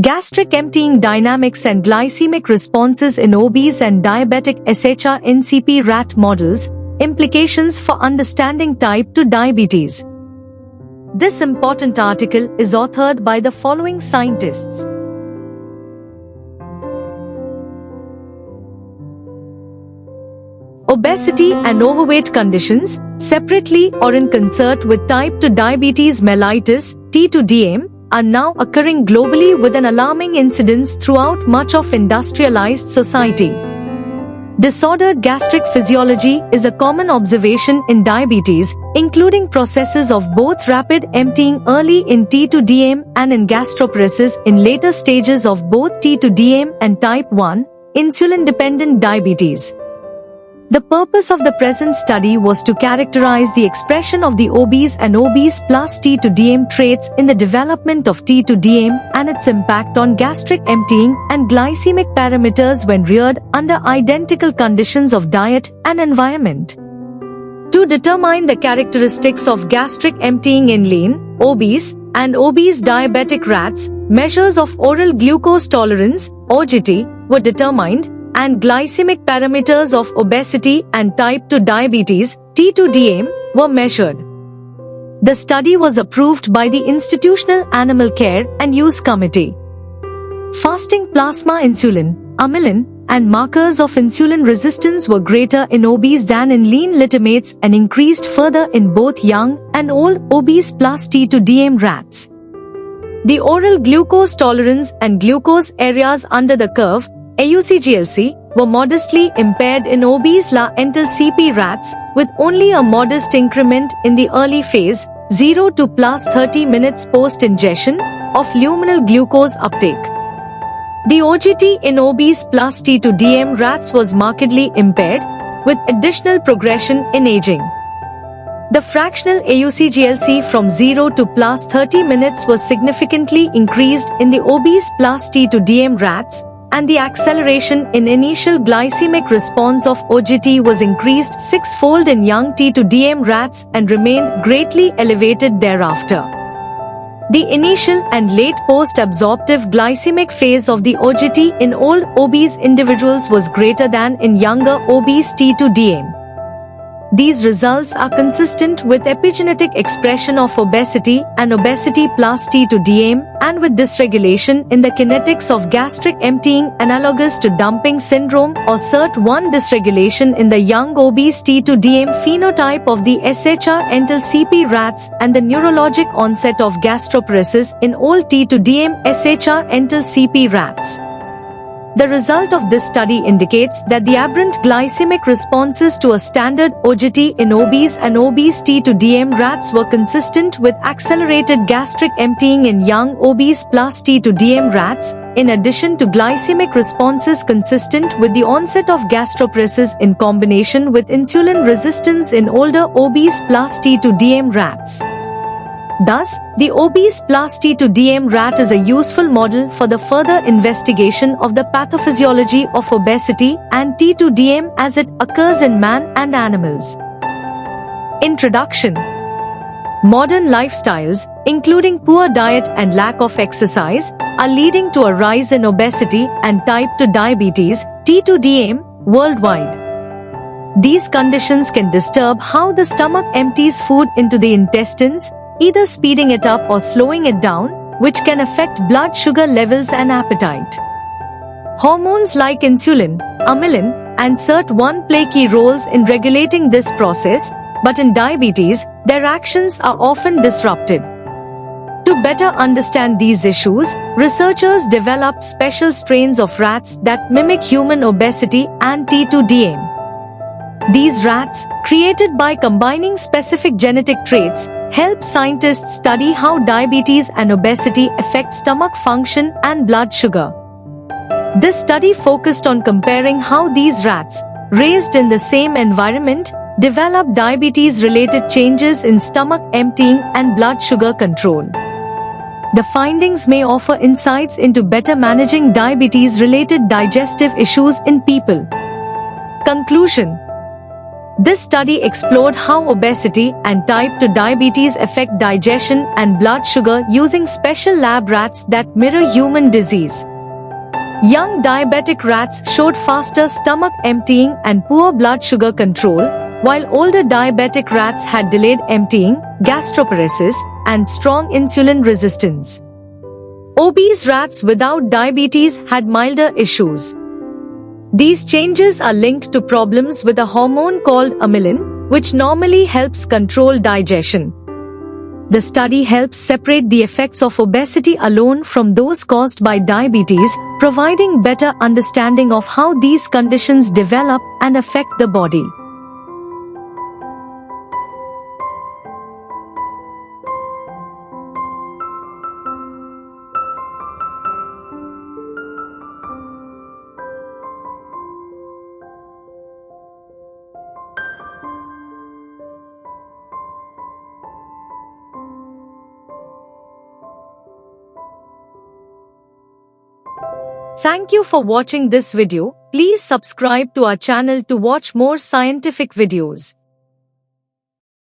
Gastric emptying dynamics and glycemic responses in obese and diabetic SHR-NCP rat models, implications for understanding type 2 diabetes. This important article is authored by the following scientists. Obesity and overweight conditions, separately or in concert with type 2 diabetes mellitus, T2DM, are now occurring globally with an alarming incidence throughout much of industrialized society. Disordered gastric physiology is a common observation in diabetes, including processes of both rapid emptying early in T2DM and in gastroparesis in later stages of both T2DM and type 1, insulin-dependent diabetes. The purpose of the present study was to characterize the expression of the obese and obese plus T2DM traits in the development of T2DM and its impact on gastric emptying and glycemic parameters when reared under identical conditions of diet and environment. To determine the characteristics of gastric emptying in lean, obese, and obese diabetic rats, measures of oral glucose tolerance, OGT, were determined, and glycemic parameters of obesity and type 2 diabetes, T2DM, were measured. The study was approved by the Institutional Animal Care and Use Committee. Fasting plasma insulin, amylin, and markers of insulin resistance were greater in obese than in lean littermates and increased further in both young and old obese plus T2DM rats. The oral glucose tolerance and glucose areas under the curve, AUC-GLC, were modestly impaired in obese La-entel CP rats, with only a modest increment in the early phase, 0 to plus 30 minutes post-ingestion, of luminal glucose uptake. The OGT in obese plus T2DM rats was markedly impaired, with additional progression in aging. The fractional AUC-GLC from 0 to plus 30 minutes was significantly increased in the obese plus T2DM rats, and the acceleration in initial glycemic response of OGT was increased six-fold in young T2DM rats and remained greatly elevated thereafter. The initial and late post-absorptive glycemic phase of the OGT in old obese individuals was greater than in younger obese T2DM. These results are consistent with epigenetic expression of obesity and obesity plus T2DM and with dysregulation in the kinetics of gastric emptying analogous to dumping syndrome or SIRT1 dysregulation in the young obese T2DM phenotype of the SHR-entel CP rats and the neurologic onset of gastroparesis in old T2DM SHR-entel CP rats. The result of this study indicates that the aberrant glycemic responses to a standard OGT in obese and obese T2DM rats were consistent with accelerated gastric emptying in young obese plus T2DM rats, in addition to glycemic responses consistent with the onset of gastroparesis in combination with insulin resistance in older obese plus T2DM rats. Thus, the obese plus T2DM rat is a useful model for the further investigation of the pathophysiology of obesity and T2DM as it occurs in man and animals. Introduction. Modern lifestyles, including poor diet and lack of exercise, are leading to a rise in obesity and type 2 diabetes, T2DM, worldwide. These conditions can disturb how the stomach empties food into the intestines, either speeding it up or slowing it down, which can affect blood sugar levels and appetite. Hormones like insulin, amylin, and SIRT1 play key roles in regulating this process, but in diabetes, their actions are often disrupted. To better understand these issues, researchers developed special strains of rats that mimic human obesity and T2DM. These rats, created by combining specific genetic traits, help scientists study how diabetes and obesity affect stomach function and blood sugar. This study focused on comparing how these rats, raised in the same environment, develop diabetes-related changes in stomach emptying and blood sugar control. The findings may offer insights into better managing diabetes-related digestive issues in people. Conclusion. This study explored how obesity and type 2 diabetes affect digestion and blood sugar using special lab rats that mirror human disease. Young diabetic rats showed faster stomach emptying and poor blood sugar control, while older diabetic rats had delayed emptying, gastroparesis, and strong insulin resistance. Obese rats without diabetes had milder issues. These changes are linked to problems with a hormone called amylin, which normally helps control digestion. The study helps separate the effects of obesity alone from those caused by diabetes, providing better understanding of how these conditions develop and affect the body. Thank you for watching this video. Please subscribe to our channel to watch more scientific videos.